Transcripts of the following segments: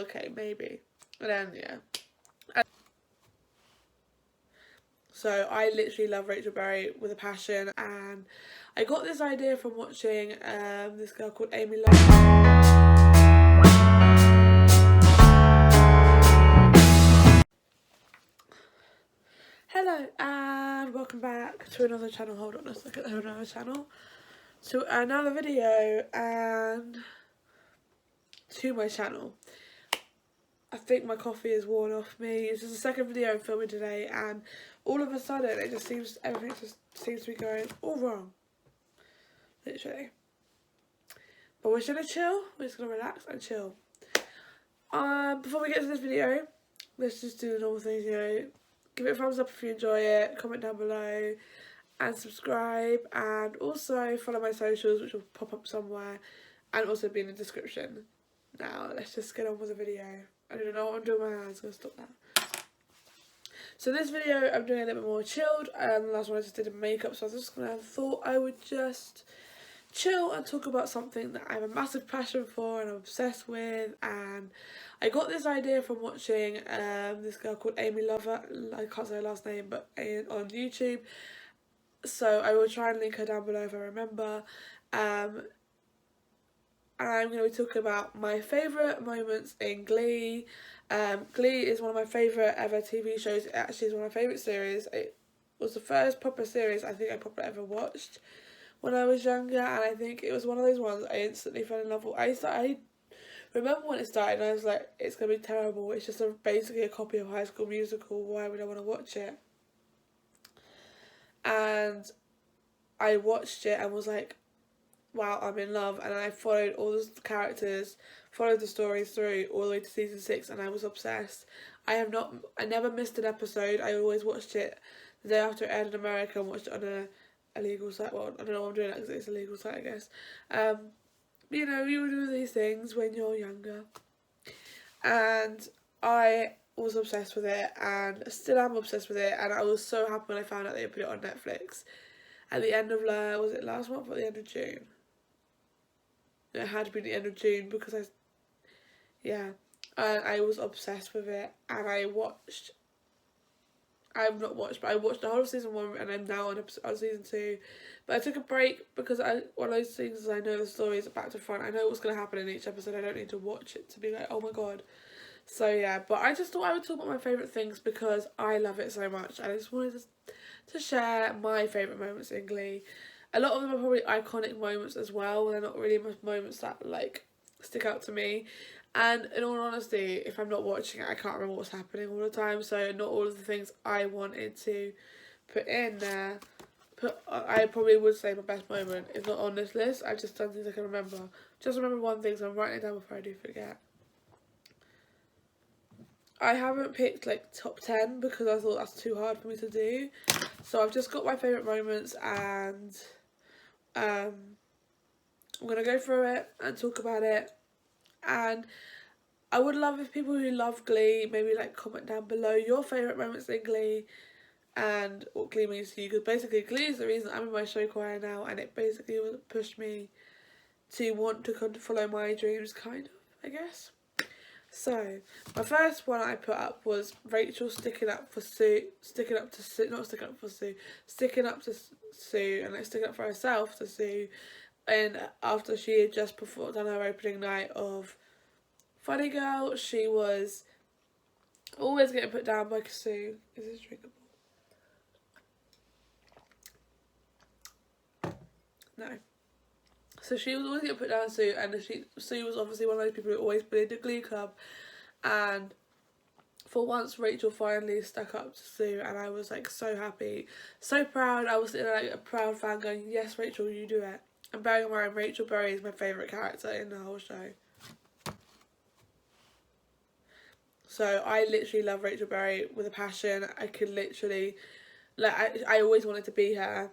okay, maybe. And then, yeah. So I literally love Rachel Berry with a passion, and I got this idea from watching this girl called Amelia. Hello and welcome back to another channel. Hold on a second, another channel. To another video and to my channel. I think my coffee is worn off me. This is the second video I'm filming today, and all of a sudden everything just seems to be going all wrong. Literally. But we're just gonna chill, we're just gonna relax and chill. Before we get to this video, let's just do the normal things, you know. Give it a thumbs up if you enjoy it, comment down below, and subscribe, and also follow my socials, which will pop up somewhere, and also be in the description. Now, let's just get on with the video. I don't know what I'm doing with my hands, I'm gonna stop that. So this video, I'm doing a little bit more chilled, and the last one I just did in makeup, so I was just gonna thought I would just chill and talk about something that I have a massive passion for and I'm obsessed with. And I got this idea from watching this girl called Amelia, I can't say her last name, but on YouTube. So I will try and link her down below if I remember. And I'm going to be talking about my favourite moments in Glee. Glee is one of my favourite ever TV shows. It actually is one of my favourite series. It was the first proper series I think I probably ever watched when I was younger, and I think it was one of those ones I instantly fell in love with. I remember when it started and I was like, it's going to be terrible, it's just basically a copy of High School Musical, why would I want to watch it? And I watched it and was like, wow, I'm in love, and I followed all the characters, followed the stories through all the way to season 6, and I was obsessed. I never missed an episode. I always watched it the day after it aired in America and watched it on a illegal site. Well, I don't know what I'm doing because it's a legal site, I guess. You know, you do these things when you're younger, and I was obsessed with it, and still am obsessed with it. And I was so happy when I found out they put it on Netflix at the end of was it last month or the end of June? It had to be the end of June because I was obsessed with it, and I watched the whole of season 1, and I'm now on season 2. But I took a break because one of those things is I know the story is back to front. I know what's going to happen in each episode. I don't need to watch it to be like, oh my god. So yeah, but I just thought I would talk about my favourite things because I love it so much. And I just wanted to share my favourite moments in Glee. A lot of them are probably iconic moments as well. They're not really moments that like stick out to me. And in all honesty, if I'm not watching it, I can't remember what's happening all the time. So not all of the things I wanted to put in there. I probably would say my best moment is not on this list. I've just done things I can remember. Just remember one thing, so I'm writing it down before I do forget. I haven't picked like top 10 because I thought that's too hard for me to do. So I've just got my favourite moments, and I'm going to go through it and talk about it. And I would love if people who love Glee maybe like comment down below your favourite moments in Glee and what Glee means to you, because basically Glee is the reason I'm in my show choir now, and it basically pushed me to want to follow my dreams, kind of, I guess. So my first one I put up was Rachel sticking up to Sue, and like sticking up for herself to Sue. And after she had just done her opening night of Funny Girl, she was always getting put down by Sue. Is this drinkable? No. So she was always getting put down Sue, and Sue was obviously one of those people who always bullied the Glee Club. And for once, Rachel finally stuck up to Sue, and I was like so happy, so proud. I was sitting there like a proud fan going, yes, Rachel, you do it. And bearing in mind, Rachel Berry is my favourite character in the whole show. So I literally love Rachel Berry with a passion. I could literally, like, I always wanted to be her.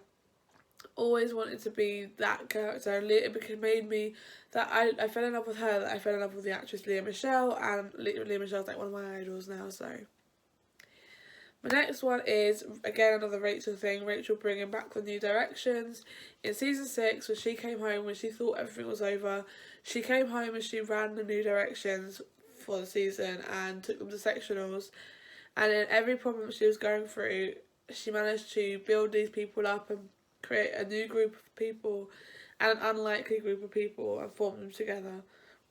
Always wanted to be that character. It made me, that I fell in love with her, that I fell in love with the actress Lea Michele, and Lea Michele's like one of my idols now, so. My next one is, again, another Rachel thing, Rachel bringing back the New Directions. In season 6, when she came home, when she thought everything was over, she came home and she ran the New Directions for the season and took them to sectionals. And in every problem she was going through, she managed to build these people up and create a new group of people and an unlikely group of people and form them together.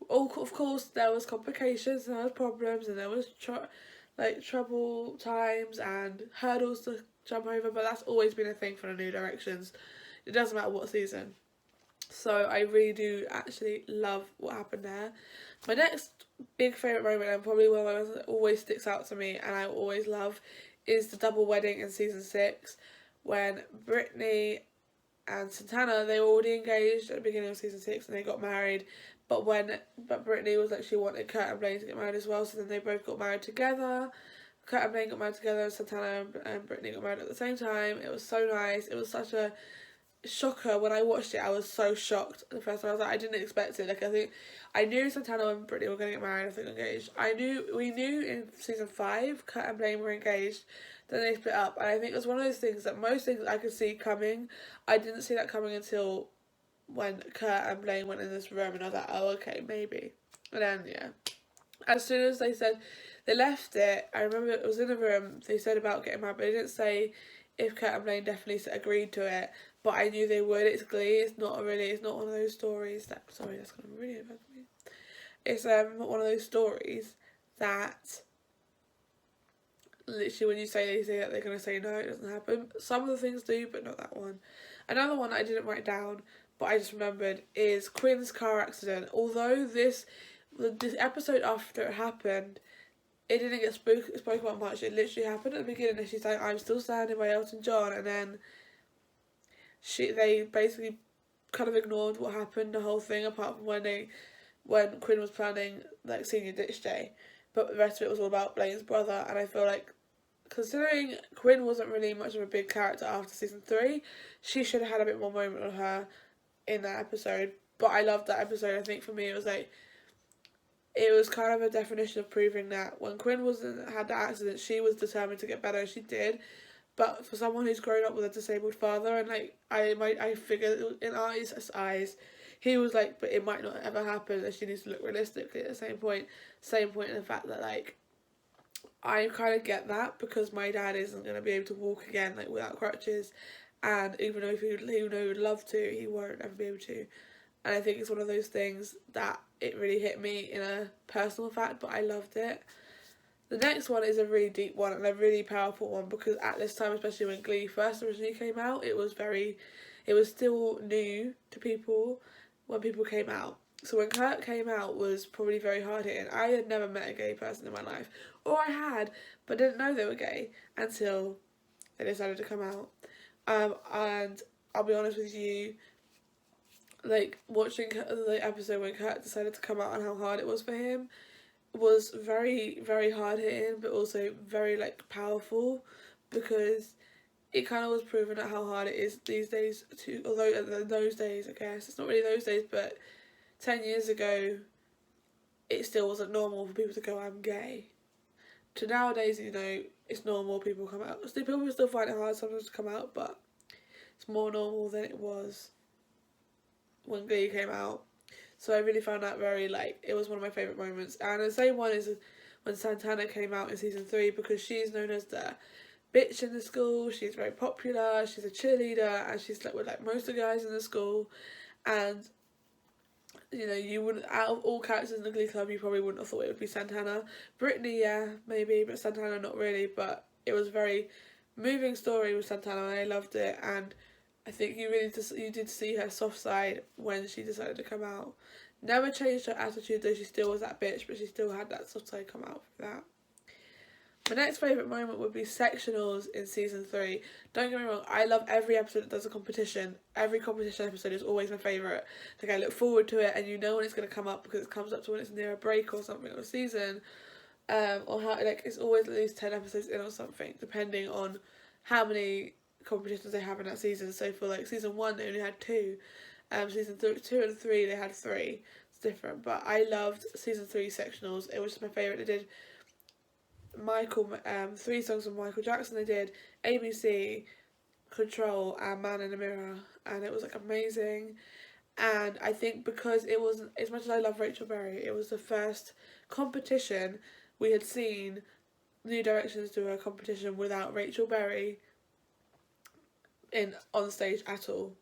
Of course, there was complications and there was problems and there was trouble times and hurdles to jump over, but that's always been a thing for the New Directions. It doesn't matter what season. So I really do actually love what happened there. My next big favourite moment, and probably one of the moments that always sticks out to me and I always love, is the double wedding in season 6 when Brittany and Santana, they were already engaged at the beginning of season 6 and they got married, but Brittany was like, she wanted Kurt and Blaine to get married as well, so then they both got married together. Kurt and Blaine got married together, and Santana and Brittany got married at the same time. It was so nice. It was such a shocker. When I watched it, I was so shocked the first time. I was like, I didn't expect it. Like, I think I knew Santana and Brittany were going to get married, I think engaged. We knew in season 5 Kurt and Blaine were engaged, then they split up, and I think it was one of those things that most things I could see coming, I didn't see that coming until when Kurt and Blaine went in this room, and I was like, oh, okay, maybe. And then, yeah, as soon as they said they left it, I remember it was in the room, they said about getting married, but they didn't say if Kurt and Blaine definitely agreed to it, but I knew they would. It's Glee. It's not one of those stories that, sorry, that's going to really affect me. It's not one of those stories that literally when you say that they're going to say no, it doesn't happen. Some of the things do, but not that one. Another one I didn't write down, but I just remembered, is Quinn's car accident. Although this episode after it happened, it didn't get spoke about much. It literally happened at the beginning, and she's like, I'm still standing by Elton John, and then they basically kind of ignored what happened, the whole thing, apart from when Quinn was planning like senior ditch day, but the rest of it was all about Blaine's brother. And I feel like, considering Quinn wasn't really much of a big character after season 3, she should have had a bit more moment on her in that episode. But I loved that episode. I think for me it was kind of a definition of proving that when Quinn had that accident, she was determined to get better, and she did. But for someone who's grown up with a disabled father, and like I figured in I's eyes, he was like, but it might not ever happen, and she needs to look realistically at the same point in the fact that like, I kind of get that, because my dad isn't going to be able to walk again like without crutches, and even though he would love to, he won't ever be able to. And I think it's one of those things that it really hit me in a personal fact, but I loved it. The next one is a really deep one and a really powerful one, because at this time, especially when Glee first originally came out, it was still new to people when people came out. So when Kurt came out was probably very hard hitting. I had never met a gay person in my life, or I had, but didn't know they were gay until they decided to come out. And I'll be honest with you, like watching the episode when Kurt decided to come out and how hard it was for him was very, very hard hitting, but also very like powerful, because it kind of was proven at how hard it is these days to, although in those days, I guess it's not really those days, but 10 years ago it still wasn't normal for people to go, I'm gay, to nowadays, you know, it's normal, people come out. People still find it hard sometimes to come out, but it's more normal than it was when Glee came out. So I really found that very, like, it was one of my favourite moments. And the same one is when Santana came out in season 3, because she's known as the bitch in the school. She's very popular, she's a cheerleader, and she's like with like most of the guys in the school. And you know, you wouldn't, out of all characters in the Glee Club, you probably wouldn't have thought it would be Santana. Brittany, yeah, maybe, but Santana not really. But it was a very moving story with Santana, and I loved it. And I think you did see her soft side when she decided to come out. Never changed her attitude, though. She still was that bitch, but she still had that soft side come out for that. My next favourite moment would be sectionals in season 3. Don't get me wrong, I love every episode that does a competition. Every competition episode is always my favourite. Like, I look forward to it, and you know when it's going to come up, because it comes up to when it's near a break or something, or a season. Or how, like, it's always at least 10 episodes in or something, depending on how many competitions they have in that season. So for like season 1 they only had 2. Season 2 and 3 they had 3. It's different, but I loved season 3 sectionals. It was just my favourite. They did 3 songs from Michael Jackson. They did ABC, Control, and Man in the Mirror, and it was like amazing. And I think because it wasn't, as much as I love Rachel Berry, it was the first competition we had seen New Directions do a competition without Rachel Berry on stage at all.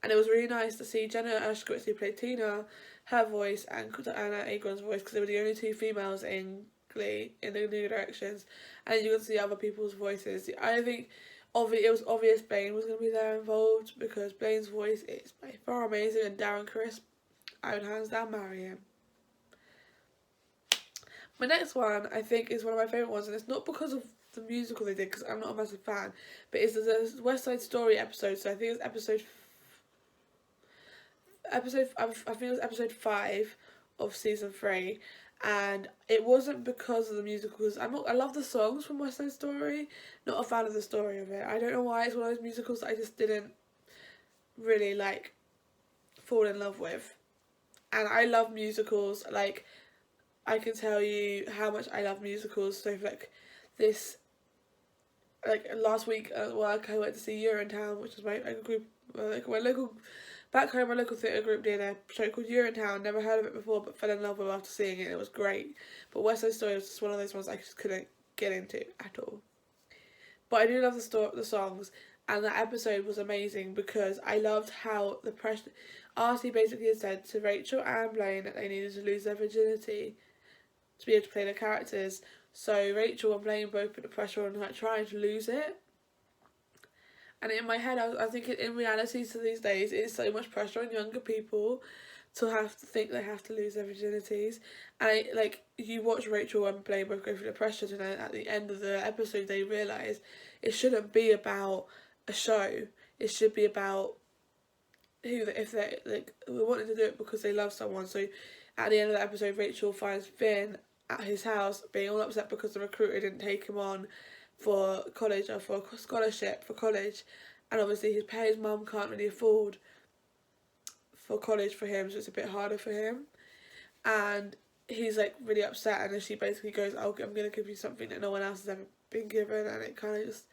And it was really nice to see Jenna Ushkowitz, who played Tina, her voice, and Anna Agron's voice, because they were the only two females in Glee, in the New Directions, and you could see other people's voices. I think it was obvious Blaine was going to be there involved, because Blaine's voice is by far amazing, and Darren Criss, I would hands down marry him. My next one, I think, is one of my favourite ones, and it's not because of the musical they did, because I'm not a massive fan, but it's the West Side Story episode, so I think it's episode I think it was episode 5 of season 3, and it wasn't because of the musical, because I love the songs from West Side Story, not a fan of the story of it. I don't know why, it's one of those musicals that I just didn't really like fall in love with. And I love musicals, like, I can tell you how much I love musicals. So like this, like last week at work, I went to see Urinetown, which is my group, my local, back home, my local theatre group did a show called Urinetown. Never heard of it before, but fell in love with it after seeing it, and it was great. But West Side Story was just one of those ones I just couldn't get into at all. But I do love the songs, and that episode was amazing because I loved how the pressure. Artie basically had said to Rachel and Blaine that they needed to lose their virginity to be able to play their characters. So Rachel and Blaine both put the pressure on her trying to lose it. And in my head, I think in reality to these days, it is so much pressure on younger people to have to think they have to lose their virginities. And you watch Rachel and Blaine both go through the pressure, and then at the end of the episode they realise it shouldn't be about a show. It should be about if they wanted to do it because they love someone. So at the end of the episode, Rachel finds Finn at his house being all upset because the recruiter didn't take him on for college or for a scholarship for college, and obviously his mum can't really afford for college for him, so it's a bit harder for him, and he's like really upset, and then she basically goes, "Oh, I'm gonna give you something that no one else has ever been given," and it kind of just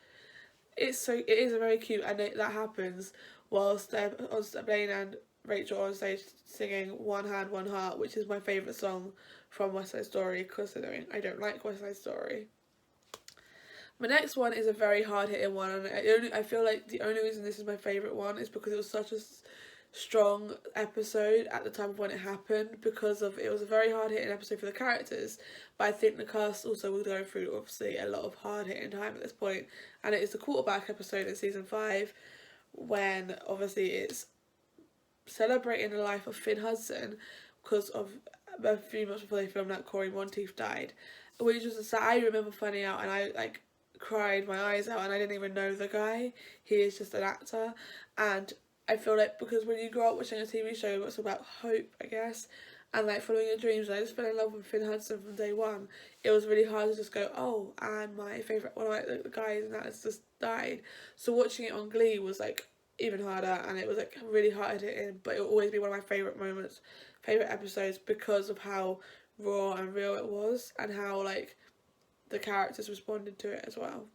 it is a very cute, and that happens whilst they're on Blaine and Rachel on stage singing One Hand, One Heart, which is my favourite song from West Side Story, considering I don't like West Side Story. My next one is a very hard-hitting one, and I feel like the only reason this is my favourite one is because it was such a strong episode at the time of when it happened, because it was a very hard-hitting episode for the characters, but I think the cast also will go through obviously a lot of hard-hitting time at this point, and it is the quarterback episode in season 5, when obviously it's celebrating the life of Finn Hudson, because of a few months before they filmed that Corey Monteith died, which was I remember finding out, and I cried my eyes out, and I didn't even know the guy. He is just an actor, and I feel like because when you grow up watching a TV show that's about hope, I guess, and following your dreams, and I just fell in love with Finn Hudson from day one, it was really hard to just go, oh, and my favourite one of the guys and that has just died. So watching it on Glee was even harder, and it was really hard to hit in, but it will always be one of my favourite moments, favourite episodes, because of how raw and real it was, and how the characters responded to it as well.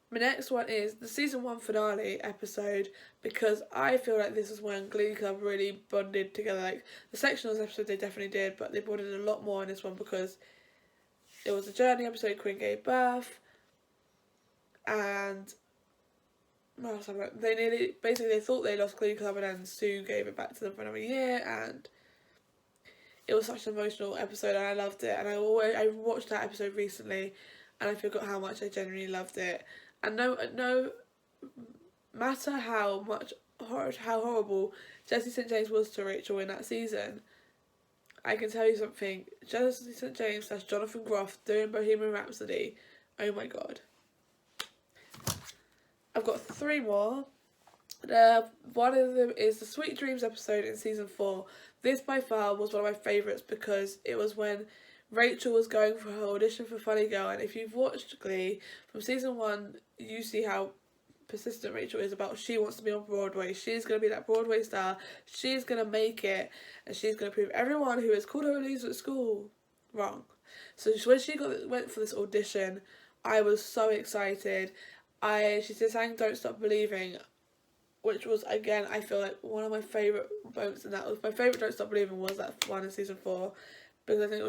My next one is the season 1 finale episode, because I feel like this is when Glee Club really bonded together. The sectionals episode they definitely did, but they bonded a lot more in this one because it was a journey episode. Quinn gave birth, and they thought they lost Glee Club, and then Sue gave it back to them for another year, and it was such an emotional episode, and I loved it. And I watched that episode recently, and I forgot how much I genuinely loved it. And no matter how horrible Jesse St. James was to Rachel in that season, I can tell you something. Jesse St. James / Jonathan Groff doing Bohemian Rhapsody. Oh my god. I've got 3 more. One of them is the Sweet Dreams episode in season 4. This by far was one of my favourites because it was when Rachel was going for her audition for Funny Girl, and if you've watched Glee from season 1, you see how persistent Rachel is about she wants to be on Broadway. She's going to be that Broadway star. She's going to make it, and she's going to prove everyone who has called her a loser at school wrong. So when she went for this audition, I was so excited. She sang Don't Stop Believing. which was, again, I feel like one of my favourite moments in that. Was my favourite Don't Stop Believing was that one in season 4, because I think it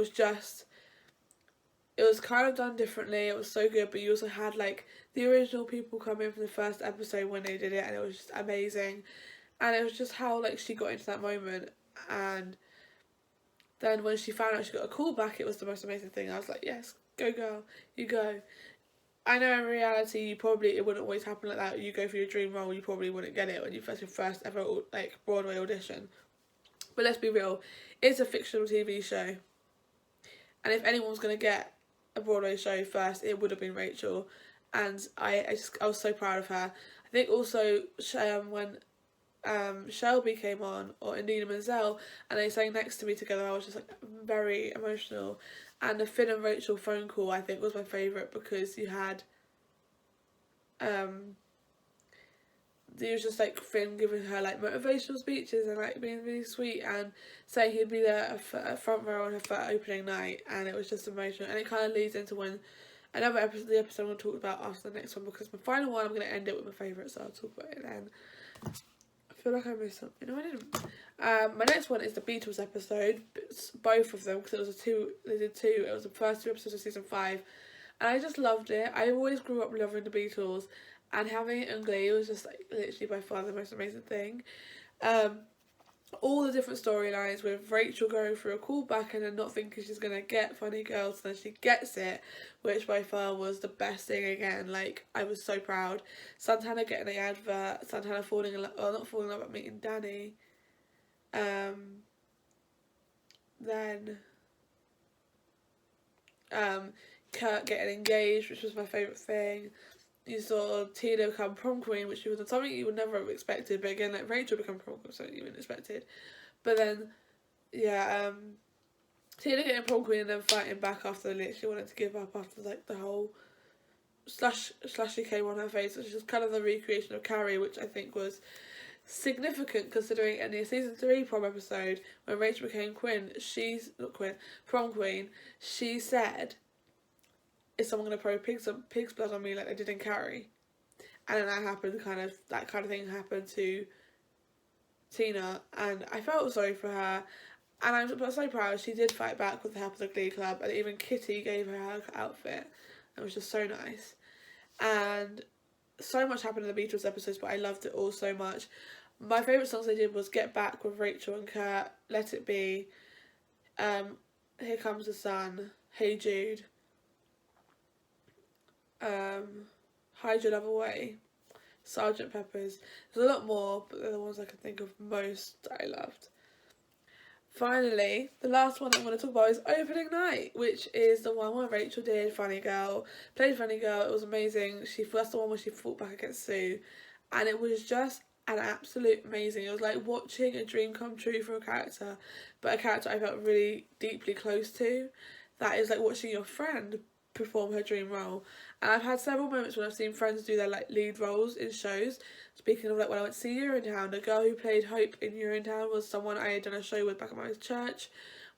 was kind of done differently. It was so good, but you also had like the original people come in from the first episode when they did it, and it was just amazing. And it was just how like she got into that moment, and then when she found out she got a call back, it was the most amazing thing. I was like, yes, go girl, you go. I know in reality it wouldn't always happen like that. You go for your dream role, you probably wouldn't get it when you your first ever like Broadway audition. But let's be real, it's a fictional TV show, and if anyone was gonna get a Broadway show first, it would have been Rachel, and I was so proud of her. I think also when Shelby came on, or Indina Menzel, and they sang Next to Me together, I was just like very emotional. And the Finn and Rachel phone call, I think, was my favourite, because you had it was just like Finn giving her like motivational speeches and like being really sweet and saying he'd be there a front row on her opening night, and it was just emotional. And it kind of leads into when the episode I'm going to talk about after the next one, because my final one, I'm going to end it with my favourite, so I'll talk about it then. I feel like I missed something. No, I didn't. My next one is the Beatles episode. Both of them, because it was they did two. It was the first 2 episodes of season 5, and I just loved it. I always grew up loving the Beatles, and having it in Glee was just like literally by far the most amazing thing. All the different storylines with Rachel going through a callback and then not thinking she's gonna get Funny Girl, so then she gets it, which by far was the best thing again. Like, I was so proud. Santana getting the advert, Santana not falling in love, but meeting Danny. Then Kurt getting engaged, which was my favourite thing. You saw Tina become prom queen, which was something you would never have expected, but again, like Rachel become prom queen, something you wouldn't expected. But then, yeah, Tina getting prom queen and then fighting back after she wanted to give up after like the whole slushy came on her face, which is kind of the recreation of Carrie, which I think was significant considering in the season 3 prom episode when Rachel became prom queen, she said, is someone going to throw pig's blood on me like they did in Carrie? And then that kind of thing happened to Tina, and I felt sorry for her, and I'm so proud she did fight back with the help of the Glee Club, and even Kitty gave her her outfit. It was just so nice. And so much happened in the Beatles episodes, but I loved it all so much. My favourite songs they did was Get Back with Rachel and Kurt, Let It Be, Here Comes the Sun, Hey Jude, Hide Your Love Away, Sergeant Pepper's. There's a lot more, but they're the ones I can think of most that I loved. Finally, the last one I'm going to talk about is Opening Night, which is the one where Rachel did Funny Girl, played Funny Girl. It was amazing. That's the one where she fought back against Sue, and it was just an absolute amazing. It was like watching a dream come true for a character, but a character I felt really deeply close to. That is like watching your friend perform her dream role. And I've had several moments when I've seen friends do their like lead roles in shows. Speaking of like when I went to see Urinetown, the girl who played Hope in Urinetown was someone I had done a show with back at my church.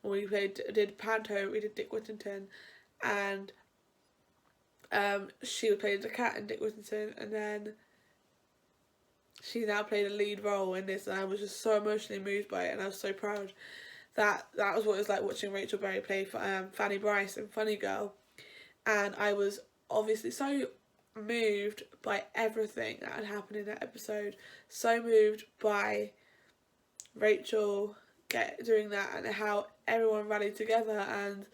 When we did Panto, we did Dick Whittington, and she played the cat in Dick Whittington, and then she now played a lead role in this, and I was just so emotionally moved by it, and I was so proud. That was what it was like watching Rachel Berry play Fanny Bryce in Funny Girl. And I was obviously so moved by everything that had happened in that episode. So moved by Rachel doing that, and how everyone rallied together and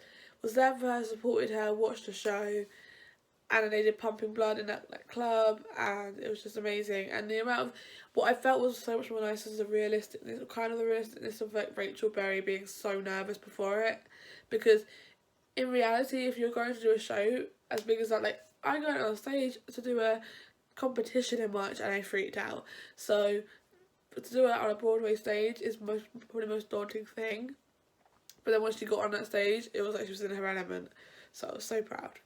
was there for her, supported her, watched the show. And then they did Pumping Blood in that club, and it was just amazing. And the amount of what I felt was so much more nice was the realisticness of like Rachel Berry being so nervous before it, because in reality, if you're going to do a show as big as that, like I got on stage to do a competition in March and I freaked out. So to do it on a Broadway stage is probably the most daunting thing. But then once she got on that stage, it was like she was in her element. So I was so proud.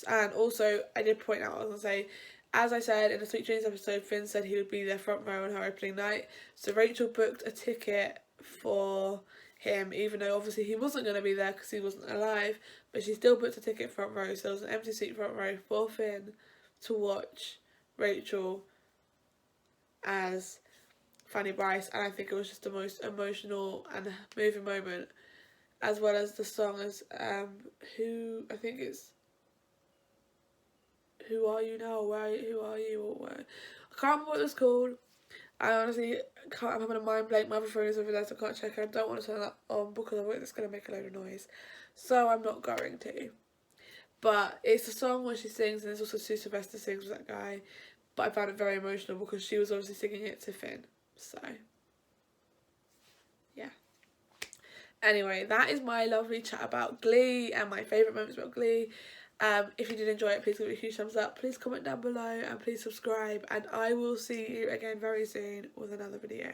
And also, I did point out, I was going to say, as I said in the Sweet Dreams episode, Finn said he would be their front row on her opening night. So Rachel booked a ticket for him, even though obviously he wasn't going to be there because he wasn't alive, but she still booked a ticket front row, so there was an empty seat front row for Finn to watch Rachel as Fanny Bryce, and I think it was just the most emotional and moving moment, as well as the song as who I think it's Who Are You Now, Who Are You, or where, I can't remember what it's called. I honestly can't, I'm having a mind blank. My other phone is over there, so I can't check. I don't want to turn that on because I think it's going to make a load of noise, so I'm not going to. But it's a song where she sings, and there's also Sue Sylvester sings with that guy. But I found it very emotional because she was obviously singing it to Finn. So, yeah. Anyway, that is my lovely chat about Glee and my favourite moments about Glee. If you did enjoy it, please give it a huge thumbs up. Please comment down below and please subscribe. And I will see you again very soon with another video.